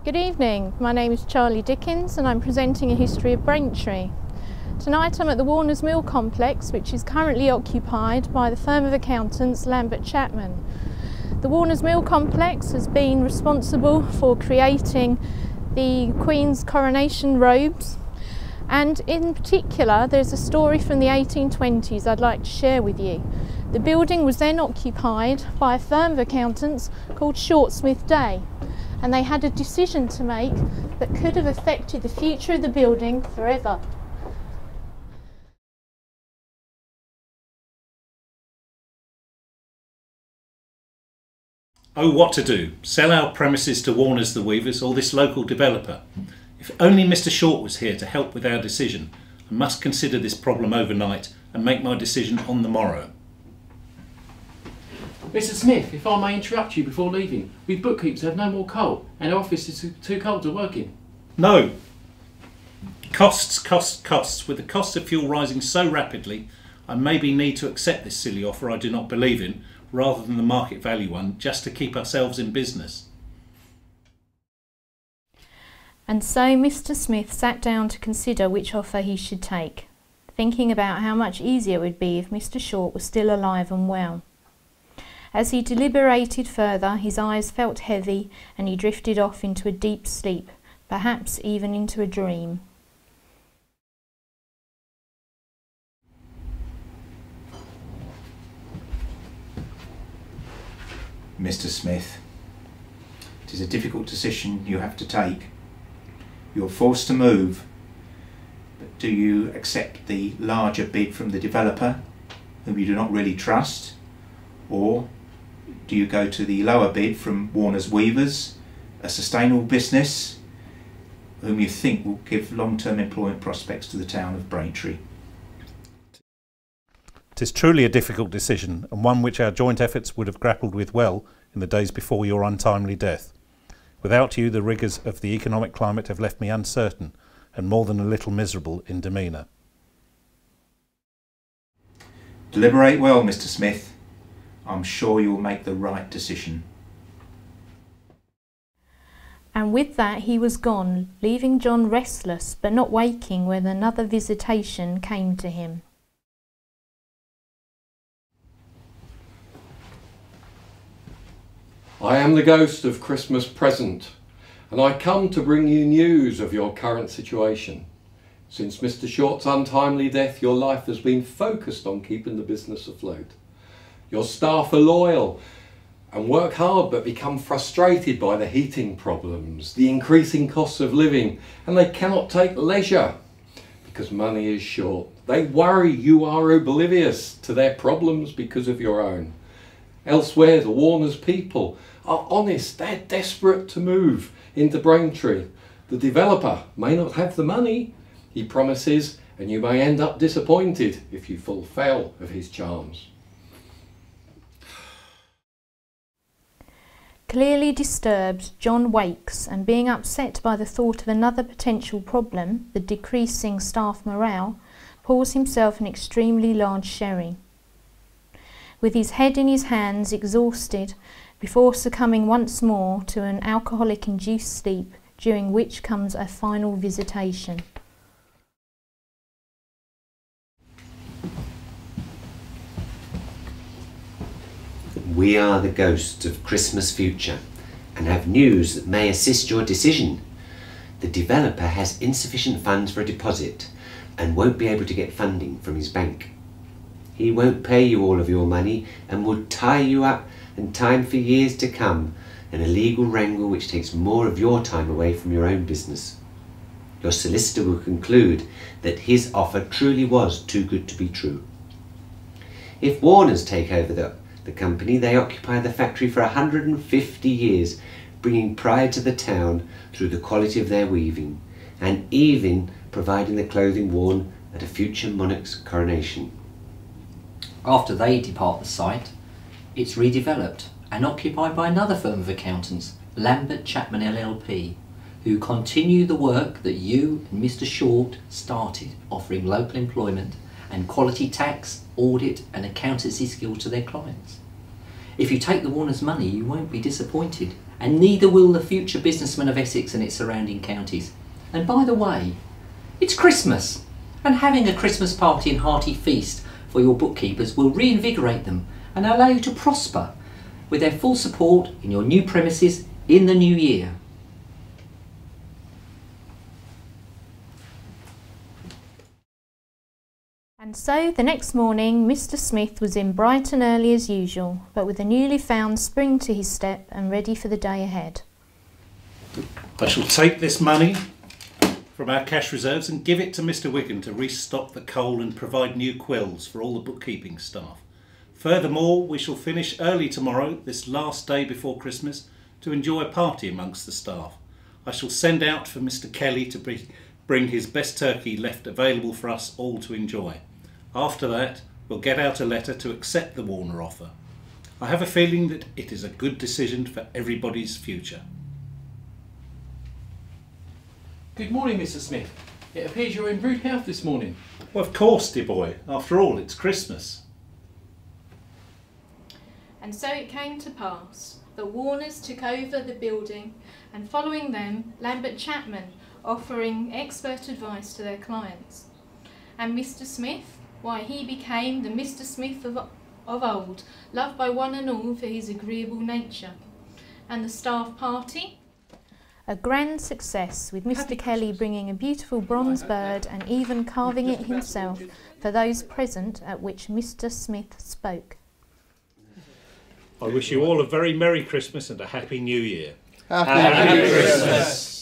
Good evening, my name is Charlie Dickens and I'm presenting a history of Braintree. Tonight I'm at the Warners Mill complex, which is currently occupied by the firm of accountants Lambert Chapman. The Warners Mill complex has been responsible for creating the Queen's coronation robes, and in particular there's a story from the 1820s I'd like to share with you. The building was then occupied by a firm of accountants called Smith Day, and they had a decision to make that could have affected the future of the building forever. Oh, what to do? Sell our premises to Warners the Weavers or this local developer? If only Mr. Short was here to help with our decision. I must consider this problem overnight and make my decision on the morrow. Mr. Smith, if I may interrupt you before leaving, we bookkeepers have no more coal and our office is too cold to work in. No. Costs. With the cost of fuel rising so rapidly, I maybe need to accept this silly offer I do not believe in, rather than the market value one, just to keep ourselves in business. And so Mr. Smith sat down to consider which offer he should take, thinking about how much easier it would be if Mr. Short was still alive and well. As he deliberated further, his eyes felt heavy and he drifted off into a deep sleep, perhaps even into a dream. Mr. Smith, it is a difficult decision you have to take. You're forced to move, but do you accept the larger bid from the developer, whom you do not really trust, or do you go to the lower bid from Warners Weavers, a sustainable business, whom you think will give long-term employment prospects to the town of Braintree? 'Tis truly a difficult decision, and one which our joint efforts would have grappled with well in the days before your untimely death. Without you, the rigours of the economic climate have left me uncertain and more than a little miserable in demeanour. Deliberate well, Mr. Smith. I'm sure you'll make the right decision. And with that he was gone, leaving John restless but not waking when another visitation came to him. I am the ghost of Christmas present, and I come to bring you news of your current situation. Since Mr. Short's untimely death, your life has been focused on keeping the business afloat. Your staff are loyal and work hard, but become frustrated by the heating problems, the increasing costs of living, and they cannot take leisure because money is short. They worry you are oblivious to their problems because of your own. Elsewhere, the Warners people are honest, they're desperate to move into Braintree. The developer may not have the money he promises, and you may end up disappointed if you fall foul of his charms. Clearly disturbed, John wakes, and being upset by the thought of another potential problem, the decreasing staff morale, pours himself an extremely large sherry. With his head in his hands, exhausted, before succumbing once more to an alcoholic-induced sleep, during which comes a final visitation. We are the ghosts of Christmas future and have news that may assist your decision. The developer has insufficient funds for a deposit and won't be able to get funding from his bank. He won't pay you all of your money and will tie you up and time for years to come in a legal wrangle which takes more of your time away from your own business. Your solicitor will conclude that his offer truly was too good to be true. If Warners take over the company, they occupy the factory for 150 years, bringing pride to the town through the quality of their weaving, and even providing the clothing worn at a future monarch's coronation. After they depart the site, it's redeveloped and occupied by another firm of accountants, Lambert Chapman LLP, who continue the work that you and Mr. Short started, offering local employment and quality tax, audit and accountancy skills to their clients. If you take the Warners' money, you won't be disappointed, and neither will the future businessmen of Essex and its surrounding counties. And by the way, it's Christmas, and having a Christmas party and hearty feast for your bookkeepers will reinvigorate them and allow you to prosper with their full support in your new premises in the new year. And so the next morning Mr. Smith was in bright and early as usual, but with a newly found spring to his step and ready for the day ahead. I shall take this money from our cash reserves and give it to Mr. Wigan to restock the coal and provide new quills for all the bookkeeping staff. Furthermore, we shall finish early tomorrow, this last day before Christmas, to enjoy a party amongst the staff. I shall send out for Mr. Kelly to bring his best turkey left available for us all to enjoy. After that, we'll get out a letter to accept the Warner offer. I have a feeling that it is a good decision for everybody's future. Good morning, Mr. Smith. It appears you're in rude health this morning. Well, of course, dear boy. After all, it's Christmas. And so it came to pass. The Warners took over the building, and following them, Lambert Chapman, offering expert advice to their clients. And Mr. Smith, why, he became the Mr. Smith of old, loved by one and all for his agreeable nature. And the staff party? A grand success, with Mr. Kelly bringing a beautiful bronze bird and even carving it himself for those present at which Mr. Smith spoke. I wish you all a very Merry Christmas and a Happy New Year. Happy Christmas.